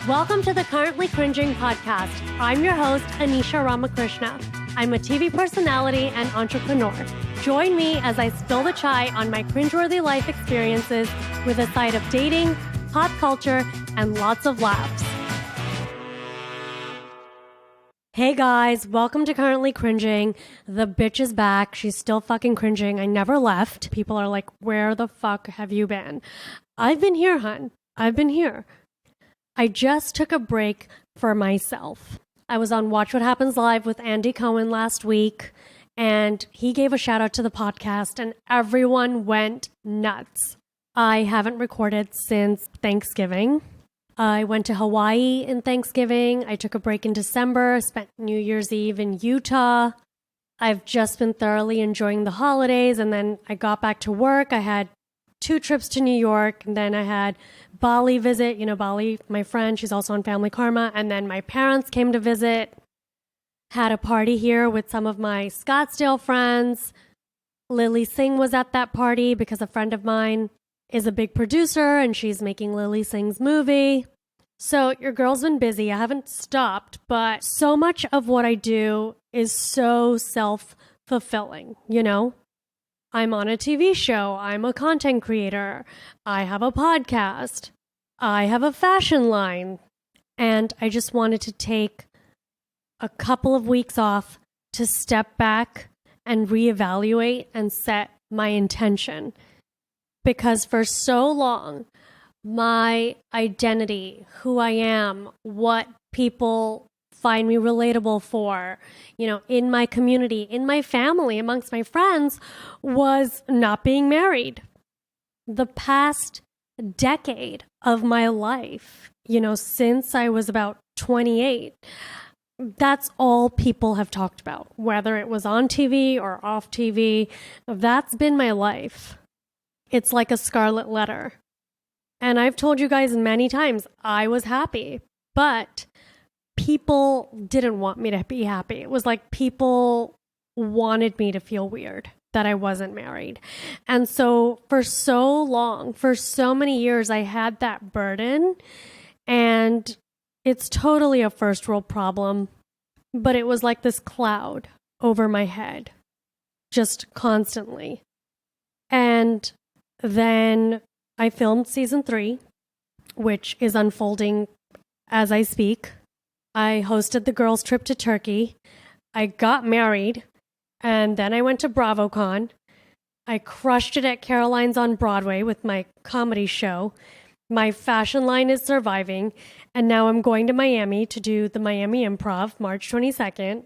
Welcome to the Currently Cringing podcast. I'm your host, Anisha Ramakrishna. I'm a TV personality and entrepreneur. Join me as I spill the chai on my cringeworthy life experiences with a side of dating, pop culture, and lots of laughs. Hey guys, welcome to Currently Cringing. The bitch is back. She's still fucking cringing. I never left. People are like, where the fuck have you been? I've been here, hun. I've been here. I just took a break for myself. I was on Watch What Happens Live with Andy Cohen last week, and he gave a shout out to the podcast, and everyone went nuts. I haven't recorded since Thanksgiving. I went to Hawaii in Thanksgiving. I took a break in December, spent New Year's Eve in Utah. I've just been thoroughly enjoying the holidays, and then I got back to work. I had 2 trips to New York, and then I had Bali visit. You know, Bali, my friend, she's also on Family Karma. And then my parents came to visit, had a party here with some of my Scottsdale friends. Lily Singh was at that party because a friend of mine is a big producer and she's making Lily Singh's movie. So your girl's been busy. I haven't stopped, but so much of what I do is so self-fulfilling, you know? I'm on a TV show. I'm a content creator. I have a podcast. I have a fashion line. And I just wanted to take a couple of weeks off to step back and reevaluate and set my intention. Because for so long, my identity, who I am, what people find me relatable for, you know, in my community, in my family, amongst my friends, was not being married. The past decade of my life, you know, since I was about 28, that's all people have talked about, whether it was on TV or off TV. That's been my life. It's like a scarlet letter. And I've told you guys many times, I was happy, but people didn't want me to be happy. It was like people wanted me to feel weird that I wasn't married. And so for so long, for so many years, I had that burden, and it's totally a first world problem, but it was like this cloud over my head, just constantly. And then I filmed season 3, which is unfolding as I speak. I hosted the girls' trip to Turkey. I got married, and then I went to BravoCon. I crushed it at Caroline's on Broadway with my comedy show. My fashion line is surviving, and now I'm going to Miami to do the Miami Improv, March 22nd.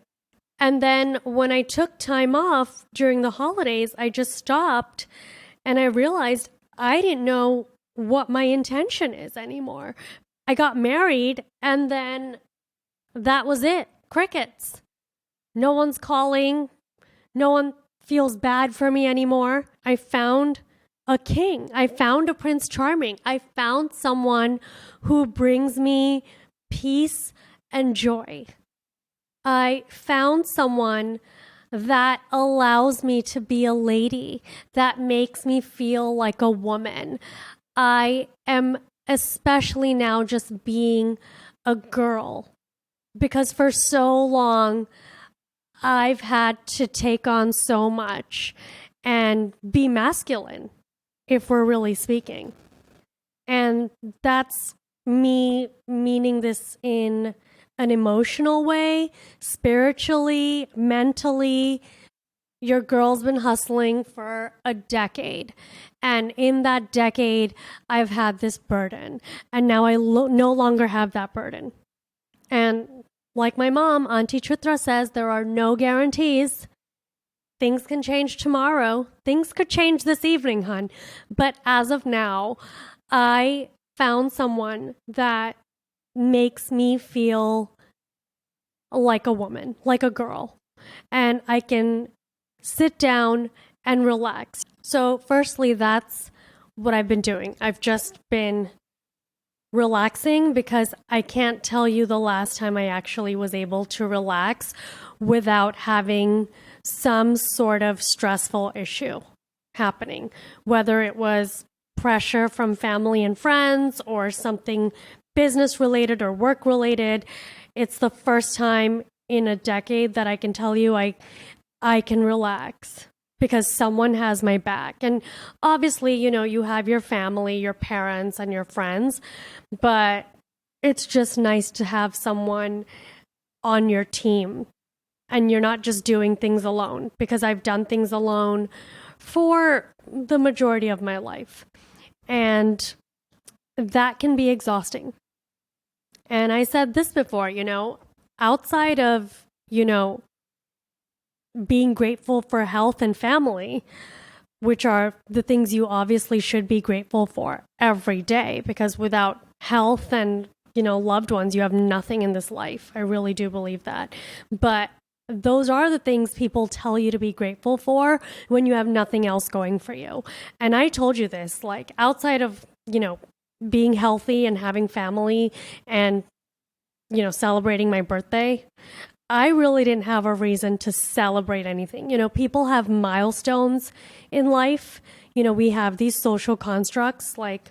And then when I took time off during the holidays, I just stopped, and I realized I didn't know what my intention is anymore. I got married, and then that was it. Crickets. No one's calling. No one feels bad for me anymore. I found a king. I found a Prince Charming. I found someone who brings me peace and joy. I found someone that allows me to be a lady, that makes me feel like a woman. I am especially now just being a girl. Because for so long, I've had to take on so much and be masculine, if we're really speaking. And that's me meaning this in an emotional way, spiritually, mentally. Your girl's been hustling for a decade. And in that decade, I've had this burden. And now I no longer have that burden. And like my mom, Auntie Chitra says, there are no guarantees. Things can change tomorrow. Things could change this evening, hun. But as of now, I found someone that makes me feel like a woman, like a girl. And I can sit down and relax. So firstly, that's what I've been doing. I've just been relaxing because I can't tell you the last time I actually was able to relax without having some sort of stressful issue happening, whether it was pressure from family and friends or something business related or work related. It's the first time in a decade that I can tell you I can relax because someone has my back. And obviously, you have your family, your parents, and your friends, but it's just nice to have someone on your team and you're not just doing things alone, because I've done things alone for the majority of my life. And that can be exhausting. And I said this before, outside of, being grateful for health and family, which are the things you obviously should be grateful for every day, because without health and, loved ones, you have nothing in this life. I really do believe that. But those are the things people tell you to be grateful for when you have nothing else going for you. And I told you this, like outside of, being healthy and having family and, celebrating my birthday, I really didn't have a reason to celebrate anything. People have milestones in life. We have these social constructs like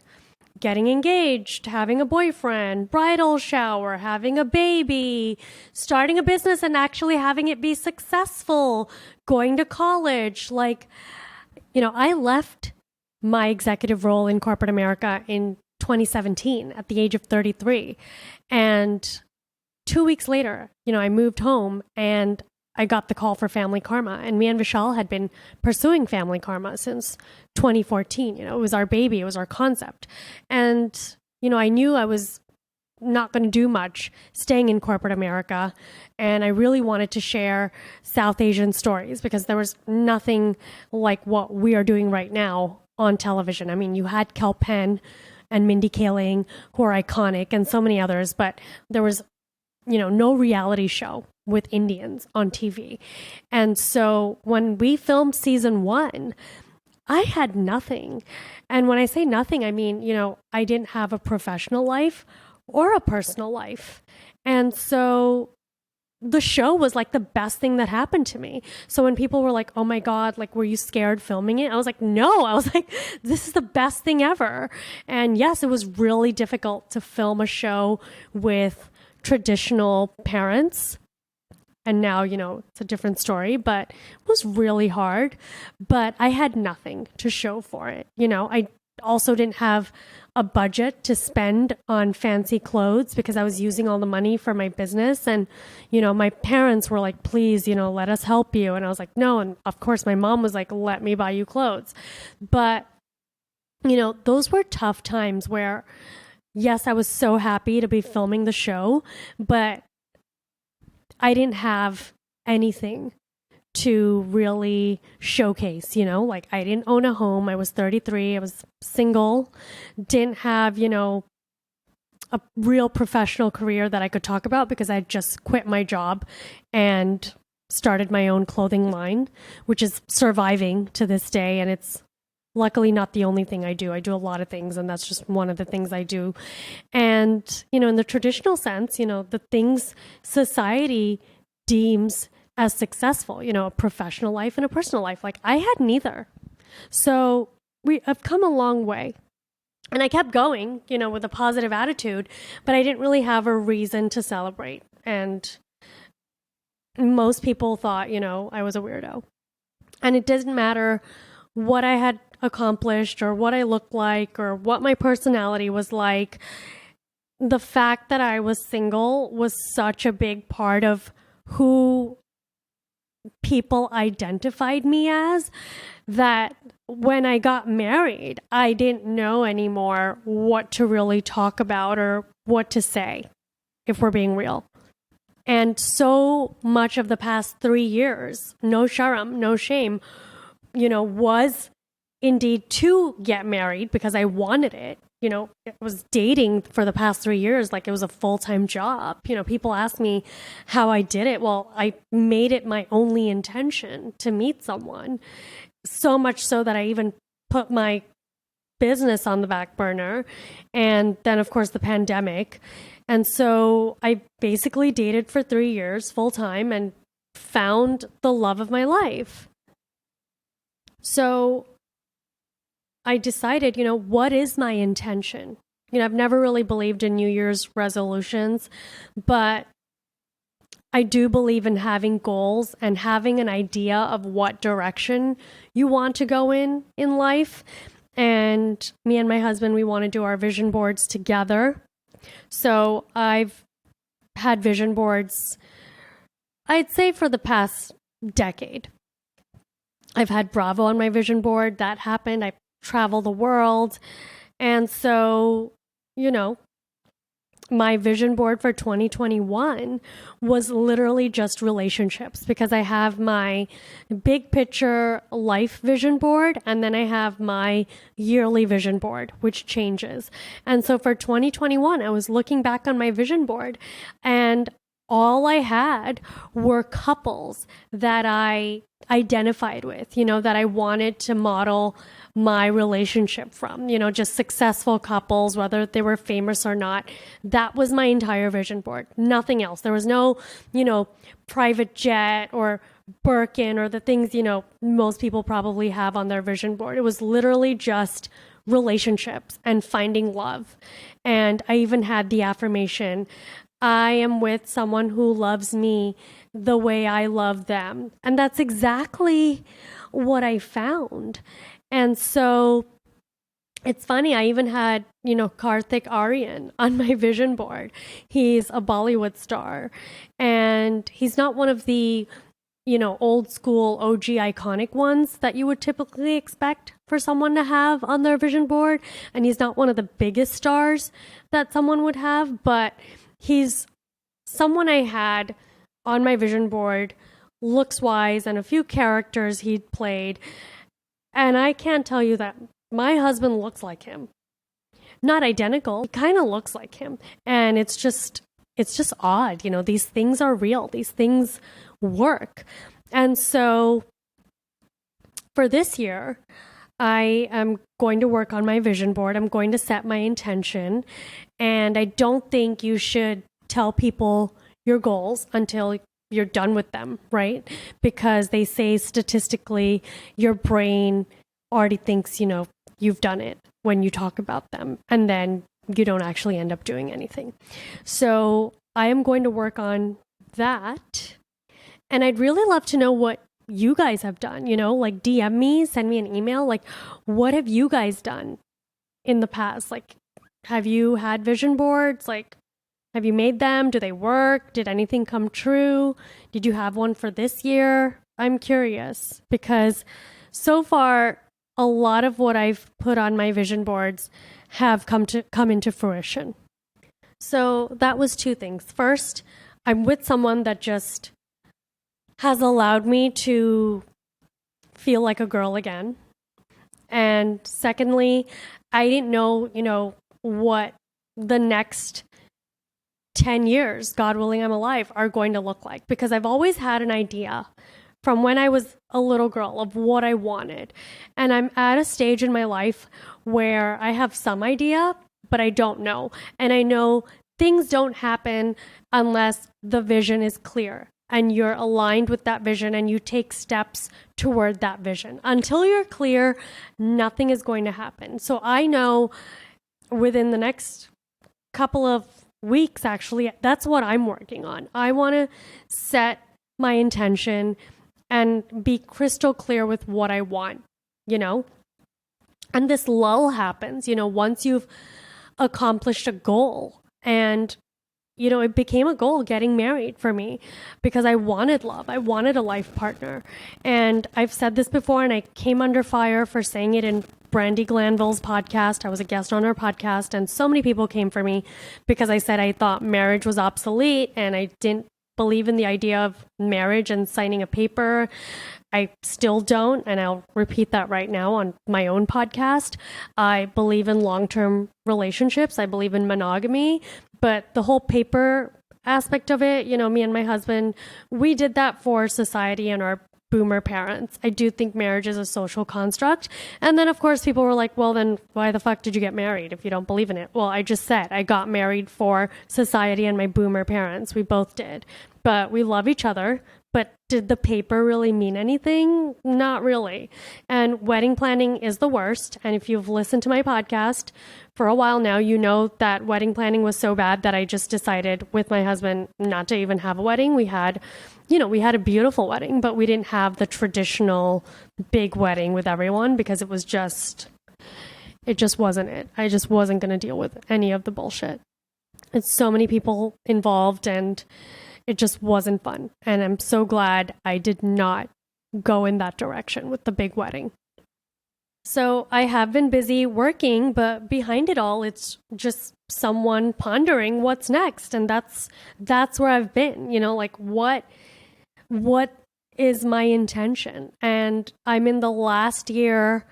getting engaged, having a boyfriend, bridal shower, having a baby, starting a business and actually having it be successful, going to college. I left my executive role in corporate America in 2017 at the age of 33. And 2 weeks later, I moved home and I got the call for Family Karma. And me and Vishal had been pursuing Family Karma since 2014. It was our baby. It was our concept. And, I knew I was not going to do much staying in corporate America. And I really wanted to share South Asian stories because there was nothing like what we are doing right now on television. I mean, you had Kel Penn and Mindy Kaling, who are iconic, and so many others, but there was no reality show with Indians on TV. And so when we filmed season 1, I had nothing. And when I say nothing, I mean, I didn't have a professional life or a personal life. And so the show was like the best thing that happened to me. So when people were like, oh my God, like, were you scared filming it? I was like, no, I was like, this is the best thing ever. And yes, it was really difficult to film a show with traditional parents. And now, it's a different story, but it was really hard. But I had nothing to show for it. I also didn't have a budget to spend on fancy clothes because I was using all the money for my business. And, my parents were like, please, let us help you. And I was like, no. And of course, my mom was like, let me buy you clothes. But, those were tough times where, yes, I was so happy to be filming the show, but I didn't have anything to really showcase, like I didn't own a home. I was 33. I was single, didn't have, a real professional career that I could talk about because I just quit my job and started my own clothing line, which is surviving to this day. And it's luckily not the only thing I do. I do a lot of things, and that's just one of the things I do. And, in the traditional sense, the things society deems as successful, a professional life and a personal life, like I had neither. So I've come a long way. And I kept going, with a positive attitude, but I didn't really have a reason to celebrate. And most people thought, I was a weirdo. And it doesn't matter what I had accomplished or what I looked like or what my personality was like. The fact that I was single was such a big part of who people identified me as that when I got married, I didn't know anymore what to really talk about or what to say, if we're being real. And so much of the past 3 years, no sharam, no shame, was indeed to get married because I wanted it. I was dating for the past 3 years like it was a full-time job. People ask me how I did it. Well, I made it my only intention to meet someone. So much so that I even put my business on the back burner. And then, of course, the pandemic. And so I basically dated for 3 years full-time and found the love of my life. So I decided, what is my intention? I've never really believed in New Year's resolutions, but I do believe in having goals and having an idea of what direction you want to go in life. And me and my husband, we want to do our vision boards together. So I've had vision boards, I'd say, for the past decade. I've had Bravo on my vision board. That happened. I travel the world. And so, my vision board for 2021 was literally just relationships, because I have my big picture life vision board and then I have my yearly vision board, which changes. And so for 2021, I was looking back on my vision board and all I had were couples that I identified with, that I wanted to model my relationship from, just successful couples, whether they were famous or not. That was my entire vision board. Nothing else. There was no, private jet or Birkin or the things, most people probably have on their vision board. It was literally just relationships and finding love. And I even had the affirmation, I am with someone who loves me the way I love them. And that's exactly what I found. And so it's funny, I even had, Karthik Aryan on my vision board. He's a Bollywood star and he's not one of the, old school OG iconic ones that you would typically expect for someone to have on their vision board. And he's not one of the biggest stars that someone would have, but he's someone I had on my vision board, looks wise, and a few characters he'd played. And I can't tell you that my husband looks like him. Not identical, he kind of looks like him. And it's just odd. These things are real. These things work. And so for this year, I am going to work on my vision board. I'm going to set my intention. And I don't think you should tell people your goals until you're done with them, right? Because they say statistically, your brain already thinks, you've done it when you talk about them, and then you don't actually end up doing anything. So I am going to work on that. And I'd really love to know what you guys have done, like DM me, send me an email. Like, what have you guys done in the past? Like, have you had vision boards? Like, have you made them? Do they work? Did anything come true? Did you have one for this year? I'm curious because so far, a lot of what I've put on my vision boards have come into fruition. So that was two things. First, I'm with someone that just has allowed me to feel like a girl again. And secondly, I didn't know, what the next 10 years, God willing, I'm alive, are going to look like, because I've always had an idea from when I was a little girl of what I wanted. And I'm at a stage in my life where I have some idea, but I don't know. And I know things don't happen unless the vision is clear and you're aligned with that vision and you take steps toward that vision. Until you're clear, nothing is going to happen. So I know within the next couple of weeks, actually, that's what I'm working on. I want to set my intention and be crystal clear with what I want, And this lull happens, once you've accomplished a goal. And, it became a goal getting married for me because I wanted love. I wanted a life partner. And I've said this before, and I came under fire for saying it in Brandy Glanville's podcast. I was a guest on her podcast, and so many people came for me because I said I thought marriage was obsolete and I didn't believe in the idea of marriage and signing a paper. I still don't, and I'll repeat that right now on my own podcast. I believe in long-term relationships. I believe in monogamy, but the whole paper aspect of it, me and my husband, we did that for society and our boomer parents. I do think marriage is a social construct. And then, of course, people were like, well, then why the fuck did you get married if you don't believe in it? Well, I just said I got married for society and my boomer parents. We both did. But we love each other. but did the paper really mean anything? Not really. And wedding planning is the worst. And if you've listened to my podcast for a while now, you know that wedding planning was so bad that I just decided with my husband not to even have a wedding. We had a beautiful wedding, but we didn't have the traditional big wedding with everyone because it just wasn't it. I just wasn't going to deal with any of the bullshit. It's so many people involved and it just wasn't fun. And I'm so glad I did not go in that direction with the big wedding. So I have been busy working, but behind it all, it's just someone pondering what's next. And that's where I've been, like what is my intention? And I'm in the last year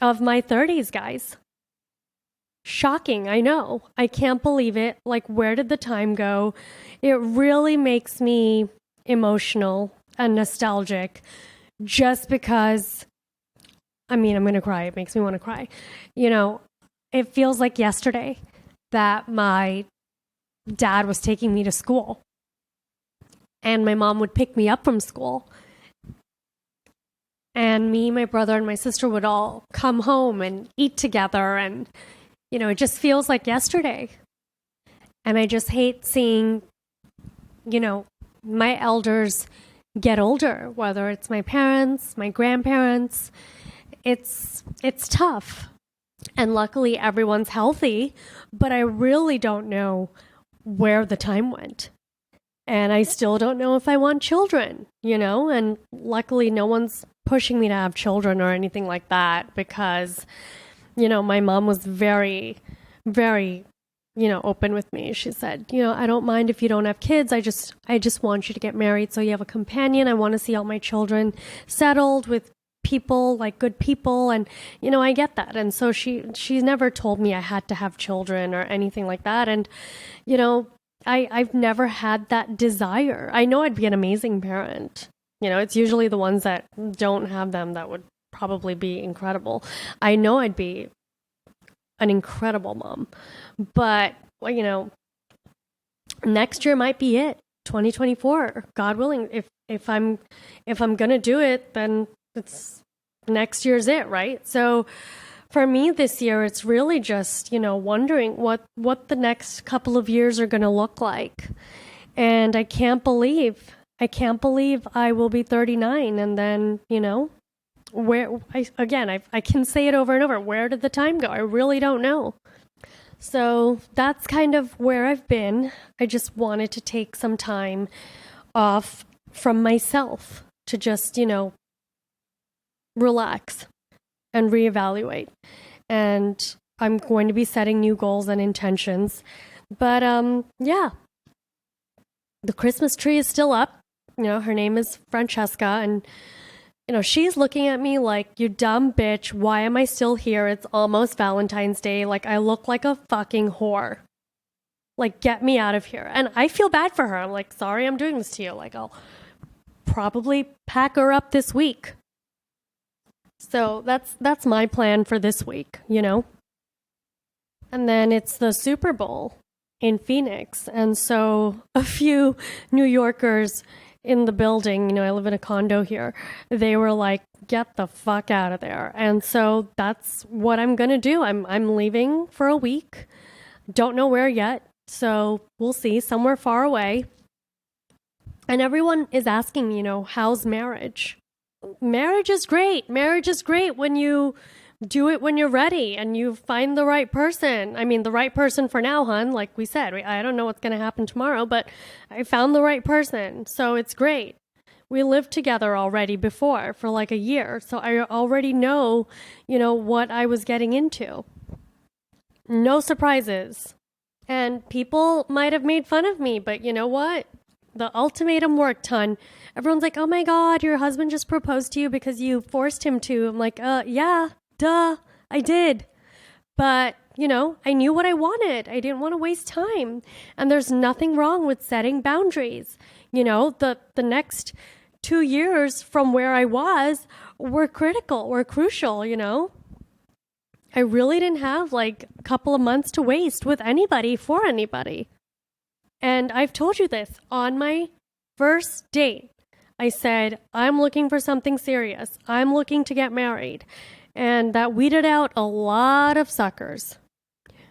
of my 30s, guys. Shocking, I know. I can't believe it. Like, where did the time go? It really makes me emotional and nostalgic just because, I'm going to cry. It makes me want to cry. It feels like yesterday that my dad was taking me to school and my mom would pick me up from school. And me, my brother, and my sister would all come home and eat together. And, it just feels like yesterday. And I just hate seeing, my elders get older, whether it's my parents, my grandparents. It's tough. And luckily everyone's healthy, but I really don't know where the time went. And I still don't know if I want children, and luckily no one's pushing me to have children or anything like that because, my mom was very, very, open with me. She said, I don't mind if you don't have kids. I just want you to get married so you have a companion. I want to see all my children settled with people, like good people. And, I get that. And so she never told me I had to have children or anything like that. And, I've never had that desire. I know I'd be an amazing parent. It's usually the ones that don't have them that would probably be incredible. I know I'd be an incredible mom. But, next year might be it. 2024, God willing. If I'm going to do it, then it's next year's it, right? So for me this year, it's really just, wondering what the next couple of years are going to look like. And I can't believe I will be 39 and then, I can say it over and over. Where did the time go? I really don't know. So that's kind of where I've been. I just wanted to take some time off from myself to just, relax and reevaluate. And I'm going to be setting new goals and intentions. But the Christmas tree is still up. Her name is Francesca, and she's looking at me like, you dumb bitch, why am I still here? It's almost Valentine's Day. Like, I look like a fucking whore. Like, get me out of here. And I feel bad for her. I'm like, sorry I'm doing this to you. Like, I'll probably pack her up this week. So that's my plan for this week, And then it's the Super Bowl in Phoenix. And so a few New Yorkers in the building, I live in a condo here, they were like, get the fuck out of there. And so that's what I'm going to do. I'm leaving for a week. Don't know where yet. So we'll see, somewhere far away. And everyone is asking me, how's marriage? Marriage is great. Marriage is great when you do it when you're ready and you find the right person. I mean, the right person for now, hon, like we said. I don't know what's going to happen tomorrow, but I found the right person. So it's great. We lived together already before for like a year. So I already know, what I was getting into. No surprises. And people might have made fun of me, but you know what? The ultimatum worked, hon. Everyone's like, oh my God, your husband just proposed to you because you forced him to. I'm like, yeah. Duh, I did. But, I knew what I wanted. I didn't want to waste time. And there's nothing wrong with setting boundaries. The next 2 years from where I was were critical, were crucial, I really didn't have like a couple of months to waste with anybody for anybody. And I've told you this on my first date. I said, I'm looking for something serious. I'm looking to get married. And that weeded out a lot of suckers.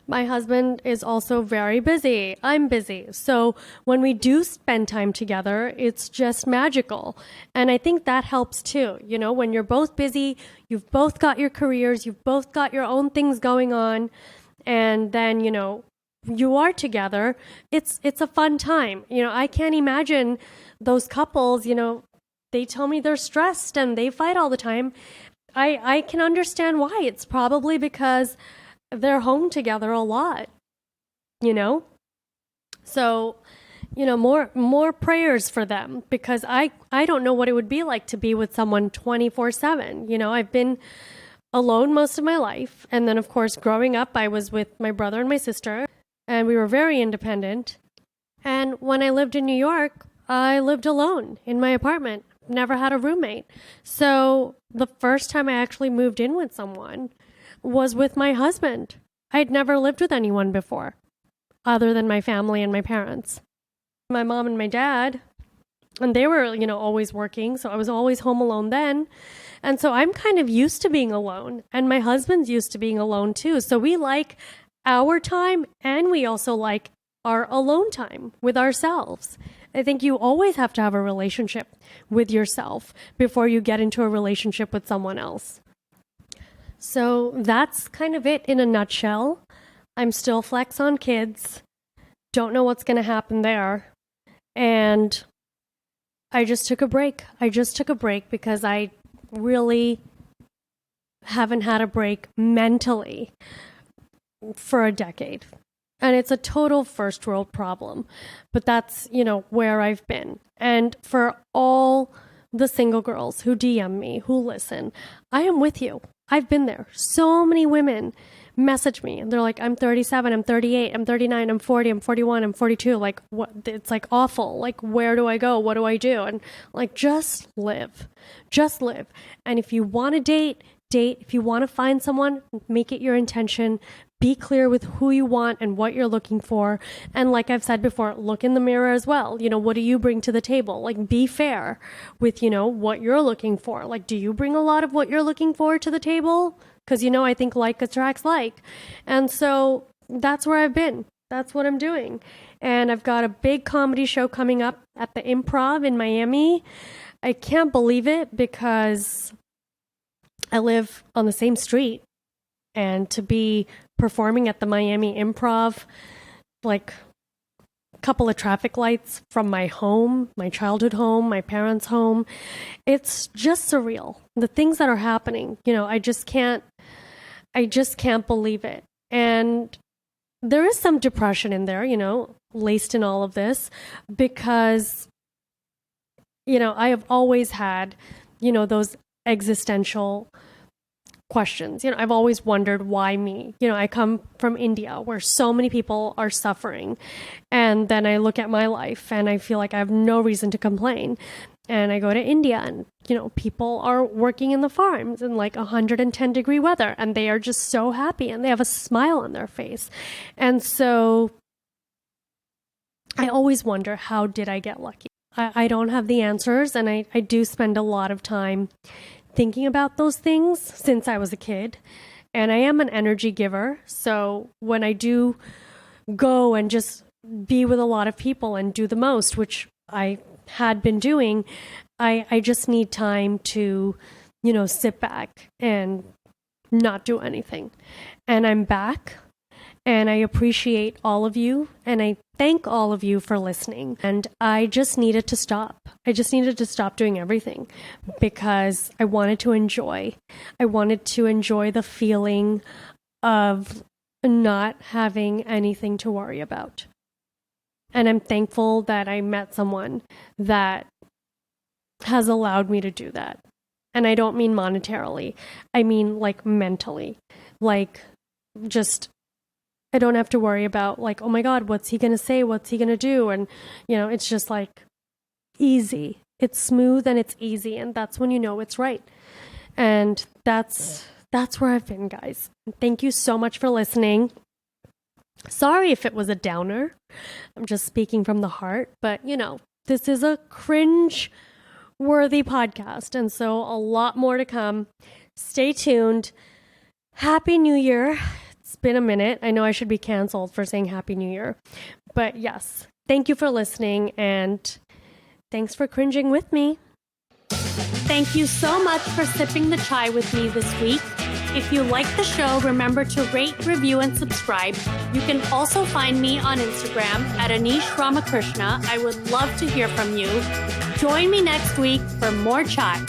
My husband is also very busy. I'm busy. So when we do spend time together, it's just magical. And I think that helps too. You know, when you're both busy, you've both got your careers, you've both got your own things going on, and then, you know, you are together, it's a fun time. You know, I can't imagine those couples, you know, they tell me they're stressed and they fight all the time. I can understand why. It's probably because they're home together a lot, you know? So, you know, more prayers for them, because I don't know what it would be like to be with someone 24/7. You know, I've been alone most of my life. And then, of course, growing up, I was with my brother and my sister, and we were very independent. And when I lived in New York, I lived alone in my apartment, never had a roommate. So the first time I actually moved in with someone was with my husband. I'd never lived with anyone before, other than my family and my parents. My mom and my dad, and they were, you know, always working, so I was always home alone then. And so I'm kind of used to being alone, and my husband's used to being alone too. So we like our time, and we also like our alone time with ourselves. I think you always have to have a relationship with yourself before you get into a relationship with someone else. So that's kind of it in a nutshell. I'm still flex on kids. Don't know what's going to happen there. And I just took a break. Because I really haven't had a break mentally for a decade. And it's a total first world problem. But that's, you know, where I've been. And for all the single girls who DM me, who listen, I am with you. I've been there. So many women message me and they're like, I'm 37, I'm 38, I'm 39, I'm 40, I'm 41, I'm 42. Like, what? It's like awful. Like, where do I go? What do I do? And like, just live. And if you want to date. If you want to find someone, make it your intention. Be clear with who you want and what you're looking for. And like I've said before, look in the mirror as well. You know, what do you bring to the table? Like, be fair with, you know, what you're looking for. Like, do you bring a lot of what you're looking for to the table? Because, you know, I think like attracts like. And so that's where I've been. That's what I'm doing. And I've got a big comedy show coming up at the Improv in Miami. I can't believe it because I live on the same street, and to be performing at the Miami Improv, like a couple of traffic lights from my home, my childhood home, my parents' home, it's just surreal. The things that are happening, you know, I just can't believe it. And there is some depression in there, you know, laced in all of this, because, you know, I have always had, you know, those existential questions. You know, I've always wondered, why me? You know, I come from India where so many people are suffering. And then I look at my life and I feel like I have no reason to complain. And I go to India and, you know, people are working in the farms in like 110-degree weather and they are just so happy and they have a smile on their face. And so I always wonder, how did I get lucky? I don't have the answers, and I do spend a lot of time thinking about those things since I was a kid. And I am an energy giver. So when I do go and just be with a lot of people and do the most, which I had been doing, I just need time to, you know, sit back and not do anything. And I'm back. And I appreciate all of you, and I thank all of you for listening. And I just needed to stop. I just needed to stop doing everything because I wanted to enjoy. I wanted to enjoy the feeling of not having anything to worry about. And I'm thankful that I met someone that has allowed me to do that. And I don't mean monetarily. I mean like mentally. Like just I don't have to worry about like, oh my God, what's he going to say? What's he going to do? And, you know, it's just like easy. It's smooth and it's easy. And that's when you know it's right. And that's where I've been, guys. Thank you so much for listening. Sorry if it was a downer. I'm just speaking from the heart. But, you know, this is a cringe worthy podcast. And so a lot more to come. Stay tuned. Happy New Year. It's been a minute. I know I should be canceled for saying Happy New Year. But yes, thank you for listening and thanks for cringing with me. Thank you so much for sipping the chai with me this week. If you like the show, remember to rate, review, and subscribe. You can also find me on Instagram at Anisha Ramakrishna. I would love to hear from you. Join me next week for more chai.